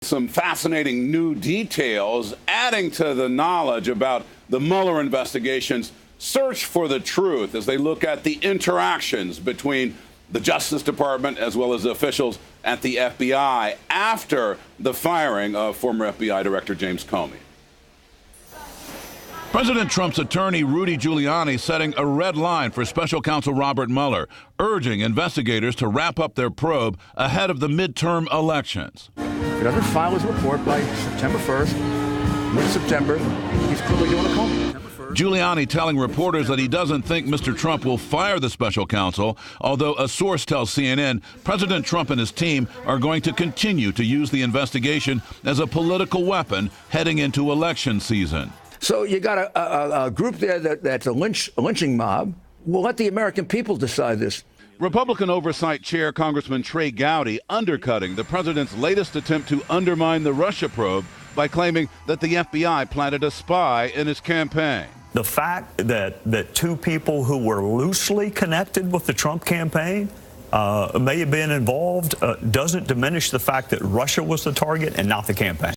Some fascinating new details adding to the knowledge about the Mueller investigation's search for the truth as they look at the interactions between the Justice Department as well as the officials at the FBI after the firing of former FBI Director James Comey. President Trump's attorney Rudy Giuliani setting a red line for special counsel Robert Mueller, urging investigators to wrap up their probe ahead of the midterm elections. If he doesn't file his report by September 1st, mid-September, he's clearly doing a Comey. Giuliani telling reporters that he doesn't think Mr. Trump will fire the special counsel, although a source tells CNN President Trump and his team are going to continue to use the investigation as a political weapon heading into election season. So you got a group there that's a lynching mob. We'll let the American people decide this. Republican Oversight Chair Congressman Trey Gowdy undercutting the president's latest attempt to undermine the Russia probe by claiming that the FBI planted a spy in his campaign. The fact that two people who were loosely connected with the Trump campaign may have been involved doesn't diminish the fact that Russia was the target and not the campaign.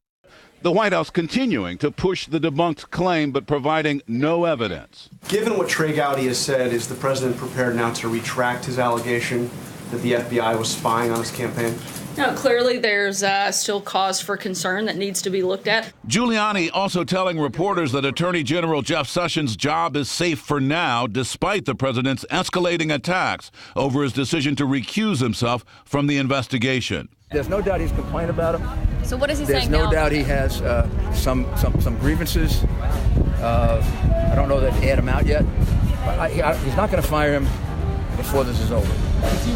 The White House continuing to push the debunked claim but providing no evidence. Given what Trey Gowdy has said, is the president prepared now to retract his allegation that the FBI was spying on his campaign? No, clearly there's still cause for concern that needs to be looked at. Giuliani also telling reporters that Attorney General Jeff Sessions' job is safe for now, despite the president's escalating attacks over his decision to recuse himself from the investigation. There's no doubt he's complaining about him. So what is he There's saying no now? doubt he has some grievances. I don't know that they had him out yet. But he's not going to fire him before this is over.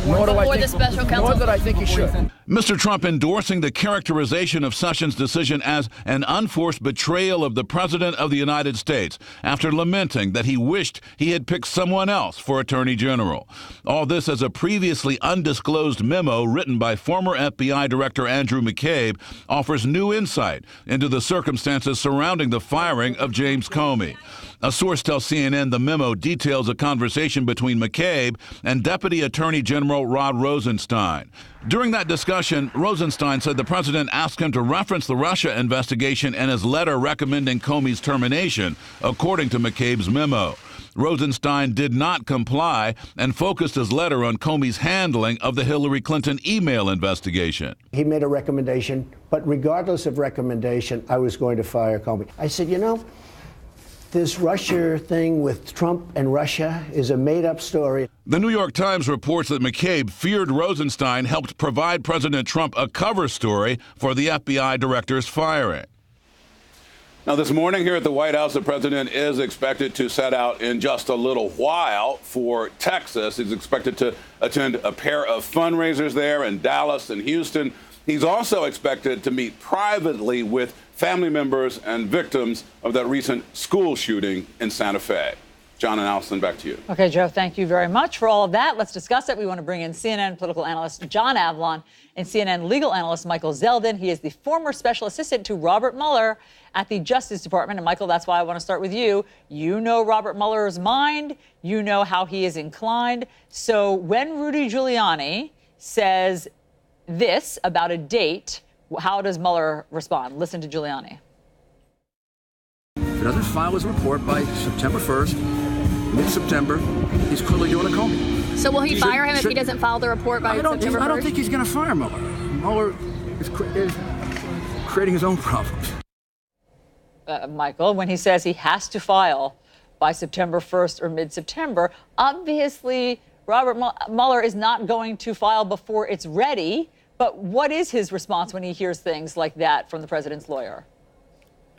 Nor that I think he should. Mr. Trump endorsing the characterization of Sessions' decision as an unforced betrayal of the President of the United States after lamenting that he wished he had picked someone else for Attorney General. All this as a previously undisclosed memo written by former FBI Director Andrew McCabe offers new insight into the circumstances surrounding the firing of James Comey. A source tells CNN the memo details a conversation between McCabe and Deputy Attorney General Rod Rosenstein. During that discussion, Rosenstein said the president asked him to reference the Russia investigation in his letter recommending Comey's termination, according to McCabe's memo. Rosenstein did not comply and focused his letter on Comey's handling of the Hillary Clinton email investigation. He made a recommendation, but regardless of recommendation, I was going to fire Comey. I said, you know, this Russia thing with Trump and Russia is a made-up story. The New York Times reports that McCabe feared Rosenstein helped provide President Trump a cover story for the FBI director's firing. Now, this morning here at the White House, the president is expected to set out in just a little while for Texas. He's expected to attend a pair of fundraisers there in Dallas and Houston. He's also expected to meet privately with family members and victims of that recent school shooting in Santa Fe. John and Allison, back to you. Okay, Joe, thank you very much for all of that. Let's discuss it. We want to bring in CNN political analyst John Avlon and CNN legal analyst Michael Zeldin. He is the former special assistant to Robert Mueller at the Justice Department. And Michael, that's why I want to start with you. You know Robert Mueller's mind. You know how he is inclined. So when Rudy Giuliani says this about a date, how does Mueller respond? Listen to Giuliani. If he doesn't file his report by September 1st, mid-September, he's clearly doing a Comey. So will he fire him if he doesn't file the report by September 1st? I don't think he's going to fire Mueller. Mueller is creating his own problems. Michael, when he says he has to file by September 1st or mid-September, obviously Robert Mueller is not going to file before it's ready. But what is his response when he hears things like that from the president's lawyer?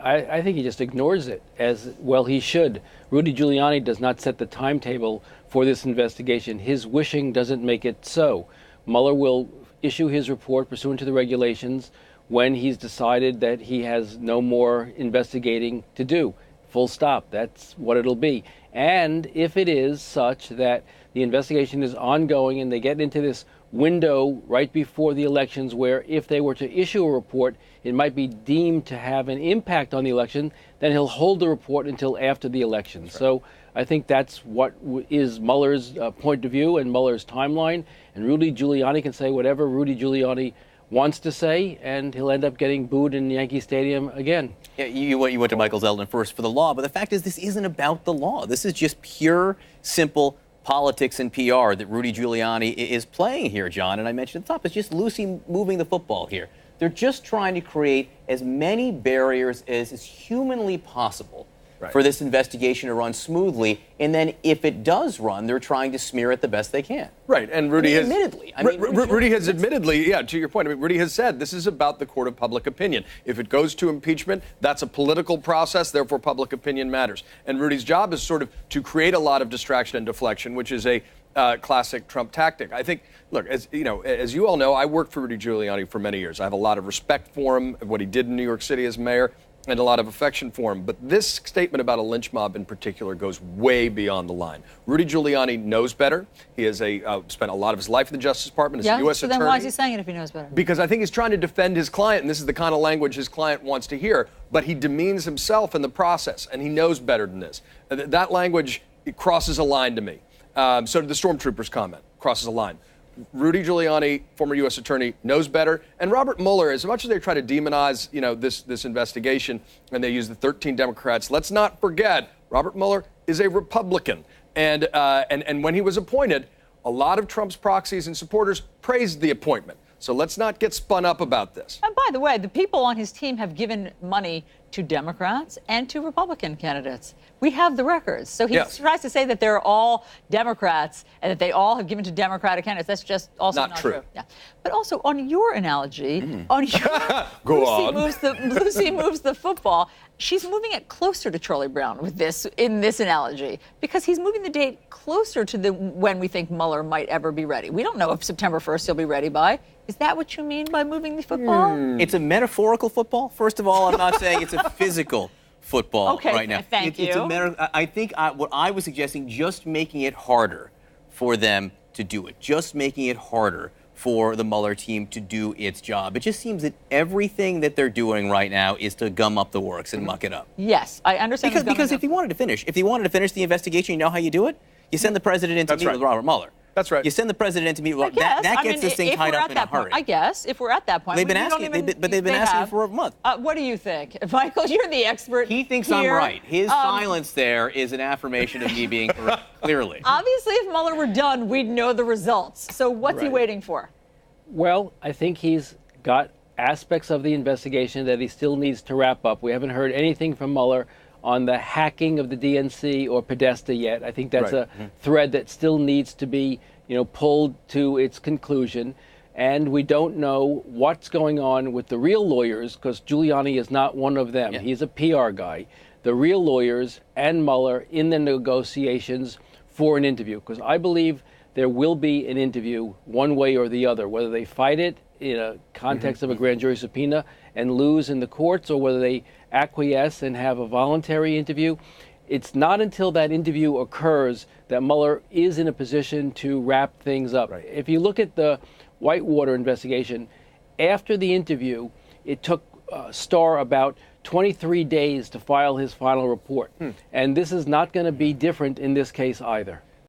I think he just ignores it, as well he should. Rudy Giuliani does not set the timetable for this investigation. His wishing doesn't make it so. Mueller will issue his report pursuant to the regulations when he's decided that he has no more investigating to do. Full stop. That's what it'll be. And if it is such that the investigation is ongoing and they get into this window right before the elections where if they were to issue a report, it might be deemed to have an impact on the election, then he'll hold the report until after the election. Right. So I think that's what is Mueller's point of view and Mueller's timeline. And Rudy Giuliani can say whatever Rudy Giuliani wants to say, and he'll end up getting booed in Yankee Stadium again. Yeah, you went to Michael Zeldin first for the law, but the fact is this isn't about the law. This is just pure, simple politics and PR that Rudy Giuliani is playing here, John. And I mentioned at the top, it's just loosely moving the football here. They're just trying to create as many barriers as is humanly possible for this investigation to run smoothly. And then if it does run, they're trying to smear it the best they can. Right. And Rudy has admittedly, Rudy has admittedly, to your point, Rudy has said this is about the court of public opinion. If it goes to impeachment, that's a political process, therefore public opinion matters. And Rudy's job is sort of to create a lot of distraction and deflection, which is a classic Trump tactic. I think, look, as you all know, I worked for Rudy Giuliani for many years. I have a lot of respect for him, what he did in New York City as mayor, and a lot of affection for him. But this statement about a lynch mob in particular goes way beyond the line. Rudy Giuliani knows better. He has spent a lot of his life in the Justice Department as a U.S. attorney. So then why is he saying it if he knows better? Because I think he's trying to defend his client, and this is the kind of language his client wants to hear. But he demeans himself in the process, and he knows better than this. That language, it crosses a line to me. So did the stormtroopers comment, crosses a line. Rudy Giuliani, former U.S. attorney, knows better. And Robert Mueller, as much as they try to demonize, this investigation, and they use the 13 Democrats, let's not forget, Robert Mueller is a Republican. And when he was appointed, a lot of Trump's proxies and supporters praised the appointment. So let's not get spun up about this. And by the way, the people on his team have given money to Democrats and to Republican candidates. We have the records. So he tries to say that they're all Democrats and that they all have given to Democratic candidates. That's just also not true. Yeah. But also on your analogy, on your Lucy moves the football. She's moving it closer to Charlie Brown in this analogy, because he's moving the date closer to when we think Mueller might ever be ready. We don't know if September 1st he'll be ready by. Is that what you mean by moving the football? It's a metaphorical football. First of all, I'm not saying it's a physical football right now. Thank you. I think what I was suggesting, just making it harder for them to do it, just making it harder for the Mueller team to do its job. It just seems that everything that they're doing right now is to gum up the works and muck it up. Yes, I understand. Because if they wanted to finish the investigation, you know how you do it? You send the president in to meet with Robert Mueller. That's right. You send the president in to meet with Robert. That gets this thing tied up in a hurry. I guess, if we're at that point. They've been asking, but they've been asking for a month. What do you think? Michael, you're the expert. He thinks I'm right. His silence there is an affirmation of me being correct, clearly. Obviously, if Mueller were done, we'd know the results. So what's he waiting for? Well, I think he's got aspects of the investigation that he still needs to wrap up. We haven't heard anything from Mueller on the hacking of the DNC or Podesta yet. I think that's a thread that still needs to be, pulled to its conclusion. And we don't know what's going on with the real lawyers, because Giuliani is not one of them. He's a PR guy. The real lawyers and Mueller in the negotiations for an interview, because I believe there will be an interview one way or the other, whether they fight it in a context of a grand jury subpoena and lose in the courts, or whether they acquiesce and have a voluntary interview. It's not until that interview occurs that Mueller is in a position to wrap things up. If you look at the Whitewater investigation, after the interview, it took Starr about 23 days to file his final report. And this is not going to be different in this case either.